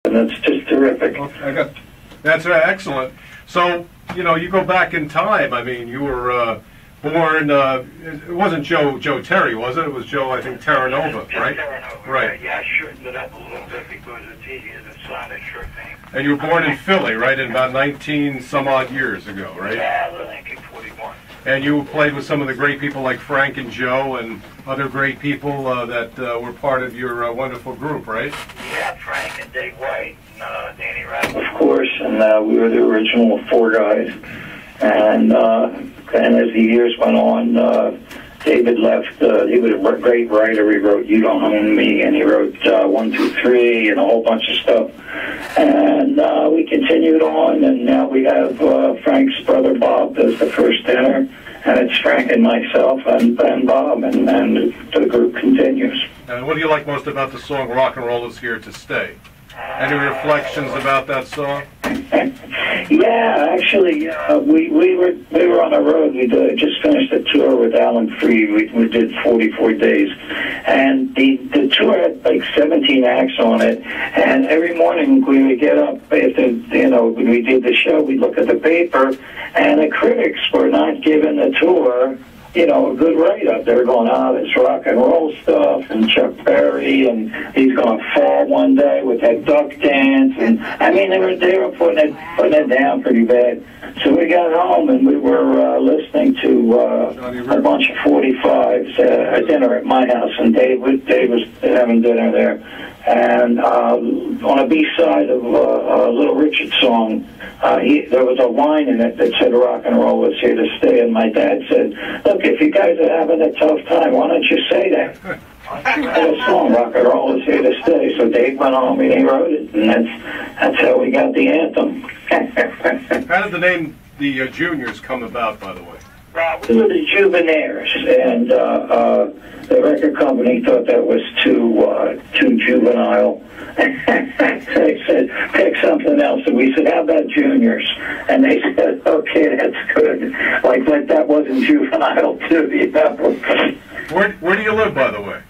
and that's just terrific. Okay, that's excellent. So, you know, you go back in time. I mean, you were born, it wasn't Joe Terry, was it? It was Joe, I think, Terranova, right? Terranova, right. Yeah, I shortened it up a little bit because it's easier to sign a short name. And you were born in Philly, right, in about 19 some odd years ago, right? Yeah, 1941. And you played with some of the great people like Frank and Joe and other great people that were part of your wonderful group, right? Yeah, Frank and Dave White and Danny Rattle. Of course, and we were the original four guys. And as the years went on, David left. He was a great writer. He wrote "You Don't Own Me," and he wrote 1, 2, 3, and a whole bunch of stuff. And we continued on, and now we have Frank's brother Bob as the first tenor, and it's Frank and myself and Bob, and the group continues. And what do you like most about the song "Rock and Roll Is Here to Stay"? Any reflections about that song? Yeah, actually, we were on the road. We just finished a tour with Alan Freed. We did 44 days, and the tour had like 17 acts on it. And every morning we would get up after when we did the show, we'd look at the paper, and the critics were not giving the tour a good write-up. They were going, this rock and roll stuff, and Chuck Berry, and he's going to fall one day with that duck dance, and I mean, they were putting it down pretty bad. So we got home, and we were listening to a bunch of 45s at dinner at my house, and Dave was having dinner there. And on a B-side of a Little Richard song, there was a line in it that said "Rock and Roll Is Here to Stay," and my dad said, "Look, if you guys are having a tough time, why don't you say that?" The song "Rock and Roll Is Here to Stay." So Dave went home and he wrote it, and that's how we got the anthem. How did the name the Juniors come about, by the way? We were the Juvenaires, and the record company thought that was too juvenile. They said, pick something else, and we said, how about Juniors? And they said, okay, that's good. Like that wasn't juvenile too, Where do you live, by the way?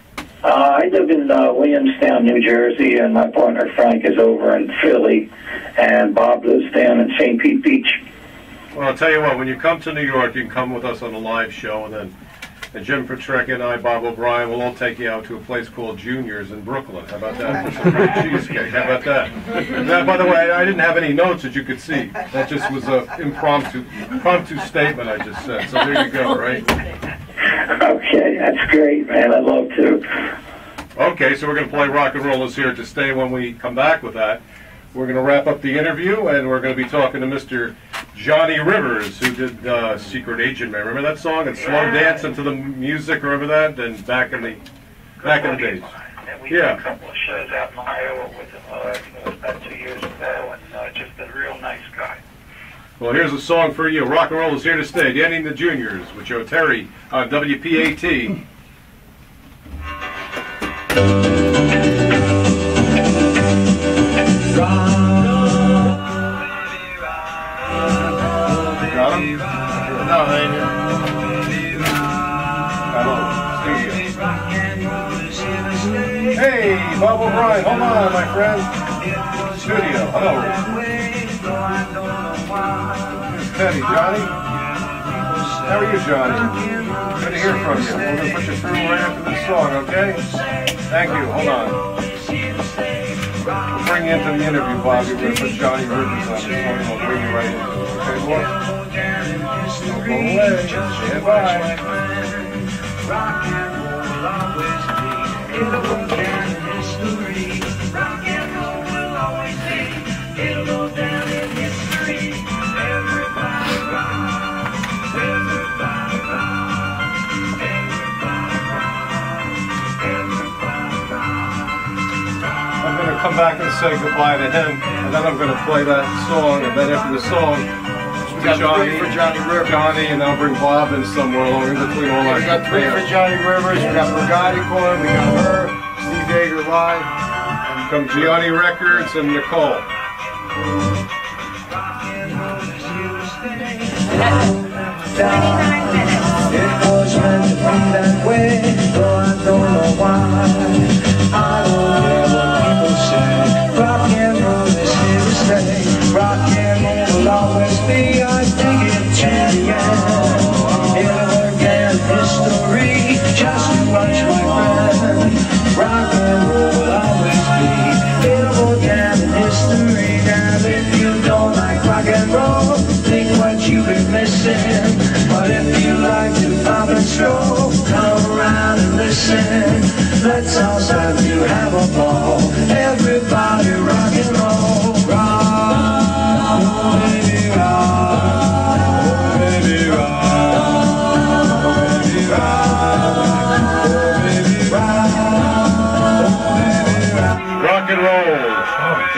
I live in Williamstown, New Jersey, and my partner Frank is over in Philly, and Bob lives down in St. Pete Beach. Well, I'll tell you what, when you come to New York, you can come with us on a live show, and then Jim Petrecca and I, Bob O'Brien, will all take you out to a place called Juniors in Brooklyn. How about that? For some great cheesecake. How about that? Now, by the way, I didn't have any notes that you could see. That just was an impromptu statement I just said. So there you go, right? Okay, that's great, man. I'd love to. Okay, so we're going to play "Rock and Roll Is Here to Stay" when we come back with that. We're going to wrap up the interview, and we're going to be talking to Mr. Johnny Rivers, who did Secret Agent Man. Remember that song? And Slow Dancing to the Music, remember that? And back in the days. And we did a couple of shows out in Iowa with him about 2 years ago, and just a real nice guy. Well, here's a song for you. Rock and Roll Is Here to Stay. Danny and the Juniors with Joe Terry on WPAT. Got him? No, they ain't here. Hey, Bob O'Brien, hold on, my friend. Studio, hello. Here's Teddy. Johnny? How are you, Johnny? Good to hear from you. We're going to put you through right after this song, okay? Thank you, hold on. We'll bring you into the interview, Bob. We're going to put Johnny Rivers on this song, and we'll bring you right into it. Okay, boy? Don't go away. Stand by. Rock and roll always be. It'll go down in history. Rock and roll will always be. It'll go down in history. Everybody rock. Everybody rock. Everybody rock. Everybody rock. I'm going to come back and say goodbye to him, and then I'm going to play that song, and then after the song, we got Johnny, for Johnny Rivers. and I'll bring Bob in somewhere along in between all our. We got 3 for Johnny Rivers. We got Brigadi Corn. We got her, Steve Yeager live, and from Gianni Records and Nicole. 29 minutes. It was meant to be that way, though I don't know why. I don't care what people say. Rock and roll.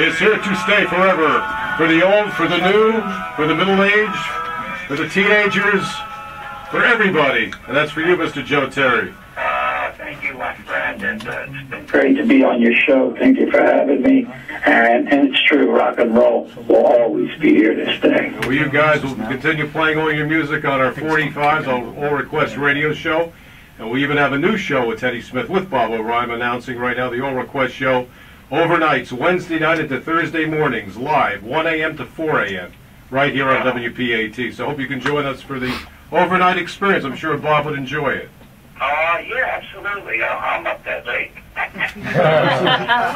is here to stay forever. For the old, for the new, for the middle-aged, for the teenagers, for everybody. And that's for you, Mr. Joe Terry. Thank you, my friend. And it's been Great to be on your show. Thank you for having me. And it's true, rock and roll will always be here to stay. Well, you guys will continue playing all your music on our 45s, All Request radio show. And we even have a new show with Teddy Smith with Bob O'Ryan announcing right now the All Request show overnights, Wednesday night into Thursday mornings, live, 1 a.m. to 4 a.m., right here on WPAT. So I hope you can join us for the overnight experience. I'm sure Bob would enjoy it. yeah, absolutely. I'm up that late.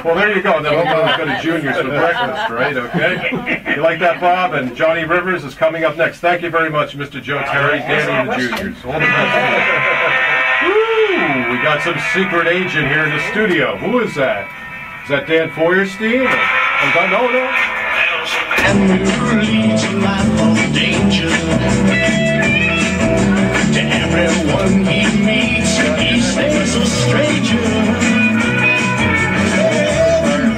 Well, there you go. Then we'll go to Junior's for breakfast, right? Okay? You like that, Bob? And Johnny Rivers is coming up next. Thank you very much, Mr. Joe Terry, Danny, and the Juniors. All the best. Woo! We got some secret agent here in the studio. Who is that? Is that Dan Feuerstein? No. And leads a life of danger.